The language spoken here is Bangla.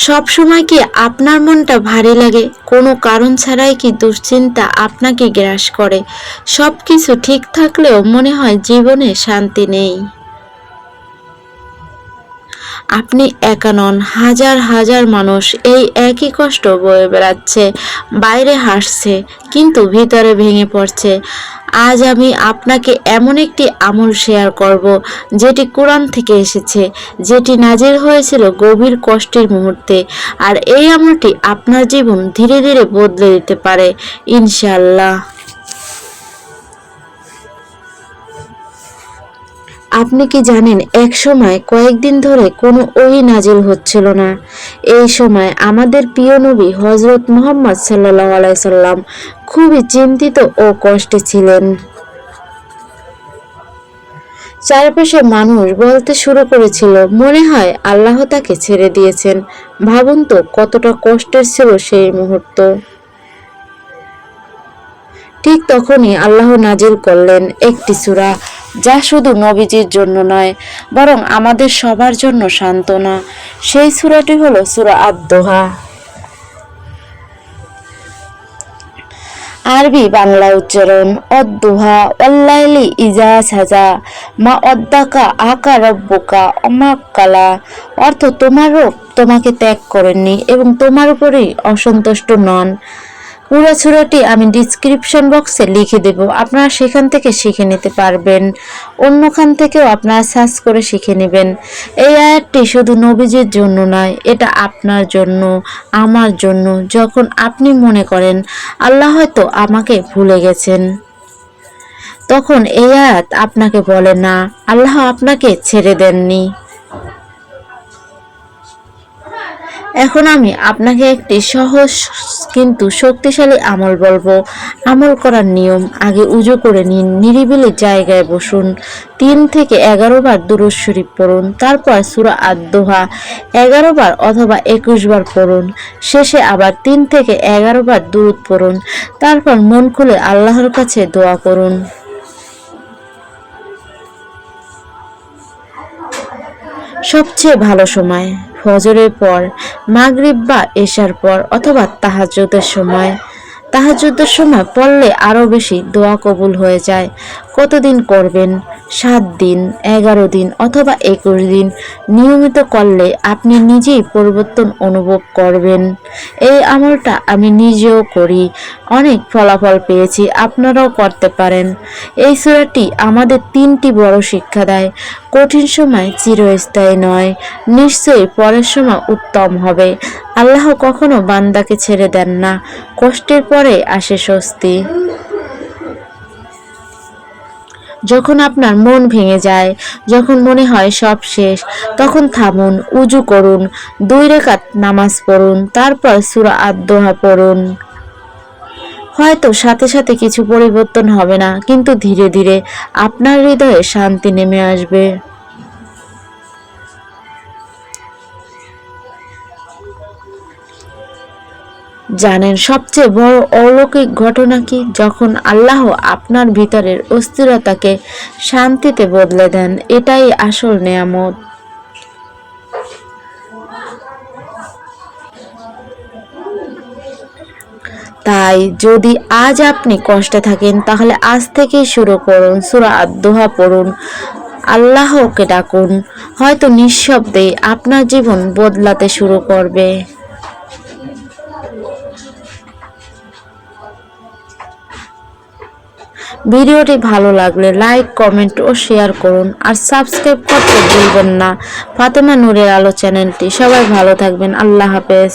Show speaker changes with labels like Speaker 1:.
Speaker 1: সব সময় কি আপনার মনটা ভারী লাগে? কোনো কারণ ছাড়াই কি দুশ্চিন্তা আপনাকে গ্রাস করে? সব কিছু ঠিক থাকলেও মনে হয় জীবনে শান্তি নেই। আপনি একা নন, হাজার হাজার মানুষ এই একই কষ্ট বয়ে বেড়াচ্ছে। বাইরে হাসছে কিন্তু ভিতরে ভেঙে পড়ছে। আজ আমি আপনাকে এমন একটি আমল শেয়ার করব যেটি কোরআন থেকে এসেছে, যেটি নাজিল হয়েছিল গভীর কষ্টের মুহূর্তে। আর এই আমলটি আপনার জীবন ধীরে ধীরে বদলে দিতে পারে ইনশাআল্লাহ। আপনি কি জানেন, এক সময় কয়েকদিন ধরে কোনো ওহী নাজিল হচ্ছিল না। এই সময় আমাদের প্রিয় নবী হযরত মুহাম্মদ সাল্লাল্লাহু আলাইহি সাল্লাম খুবই চিন্তিত ও কষ্টে ছিলেন। চারপাশে মানুষ বলতে শুরু করেছিল, মনে হয় আল্লাহ তাকে ছেড়ে দিয়েছেন। ভাবুন তো কতটা কষ্টের ছিল সেই মুহূর্ত। ঠিক তখনই আল্লাহ নাজিল করলেন একটি সূরা, যা শুধু নবীজির জন্য নয় বরং আমাদের সবার জন্য সান্ত্বনা। সেই সূরাটি হলো সূরা আদ-দোহা। আরবি বাংলা উচ্চারণ অদ-দোহা ওয়াল-লাইলি ইযা সাজা মা ওয়াদ্দাকা আকা রাব্বুকা ওমা কালা। অর্থ, তোমার রব তোমাকে ত্যাগ করেননি এবং তোমার উপরেই অসন্তুষ্ট নন। পুরো সূরাটি আমি ডিসক্রিপশন বক্সে লিখে দেব, আপনারা সেখান থেকে শিখে নিতে পারবেন। অন্যখান থেকেও আপনারা সার্চ করে শিখে নেবেন। এই আয়াতটি শুধু নবীজির জন্য নয়, এটা আপনার জন্য, আমার জন্য। যখন আপনি মনে করেন আল্লাহ হয়তো আমাকে ভুলে গেছেন, তখন এই আয়াত আপনাকে বলে না, আল্লাহ আপনাকে ছেড়ে দেননি। এখন আমি আপনাকে একটি সহজ কিন্তু শক্তিশালী আমল বলবো। আমল করার নিয়ম, আগে উজু করে নিন, নিরিবিলি জায়গায় বসুন, 3 থেকে 11 বার দুরূদ শরীফ পড়ুন। তারপর সূরা আদ-দোহা 11 বার অথবা 21 বার পড়ুন। শেষে আবার 3 থেকে 11 বার দুরূদ পড়ুন। তারপর মন খুলে আল্লাহর কাছে দোয়া করুন। সবচেয়ে ভালো সময় ফজরের পর, মাগরিব বা এশার পর অথবা তাহাজ্জুদের সময়। তাহাজ্জুদের সময় পড়লে আরো বেশি দোয়া কবুল হয়ে যায়। কতদিন করবেন? 7 দিন, 11 দিন অথবা 21 দিন। নিয়মিত করলে আপনি নিজেই পরিবর্তন অনুভব করবেন। এই আমলটা আমি নিজেও করি, অনেক ফলাফল পেয়েছি, আপনারাও করতে পারেন। এই সূরাটি আমাদের 3টি বড় শিক্ষা দেয়। কঠিন সময় চিরস্থায়ী নয়, নিশ্চয়ই পরের সময় উত্তম হবে। আল্লাহ কখনো বান্দাকে ছেড়ে দেন না, কষ্টের পরে আসে স্বস্তি। যখন আপনার মন ভেঙে যায়, যখন মনে হয় সব শেষ, তখন থামুন, উজু করুন, 2 রাকাত নামাজ পড়ুন, তারপর সূরা আদ-দোহা পড়ুন। হয়তো সাথে সাথে কিছু পরিবর্তন হবে না, কিন্তু ধীরে ধীরে আপনার হৃদয়ে শান্তি নেমে আসবে। জানেন সবচেয়ে বড় অলৌকিক ঘটনা কি? যখন আল্লাহ আপনার ভিতরের অস্থিরতাকে শান্তিতে বদলে দেন। এটাই আসল নেয়ামত। তাই যদি আজ আপনি কষ্টে থাকেন, তাহলে আজ থেকেই শুরু করুন, সূরা আদ-দোহা পড়ুন, আল্লাহকে ডাকুন। হয়তো নিঃশব্দে আপনার জীবন বদলাতে শুরু করবে। ভিডিওটি ভালো লাগলে লাইক, কমেন্ট ও শেয়ার করুন আর সাবস্ক্রাইব করতে ভুলবেন না ফাতেমা নূরের আলো চ্যানেলটি। সবাই ভালো থাকবেন। আল্লাহ হাফেজ।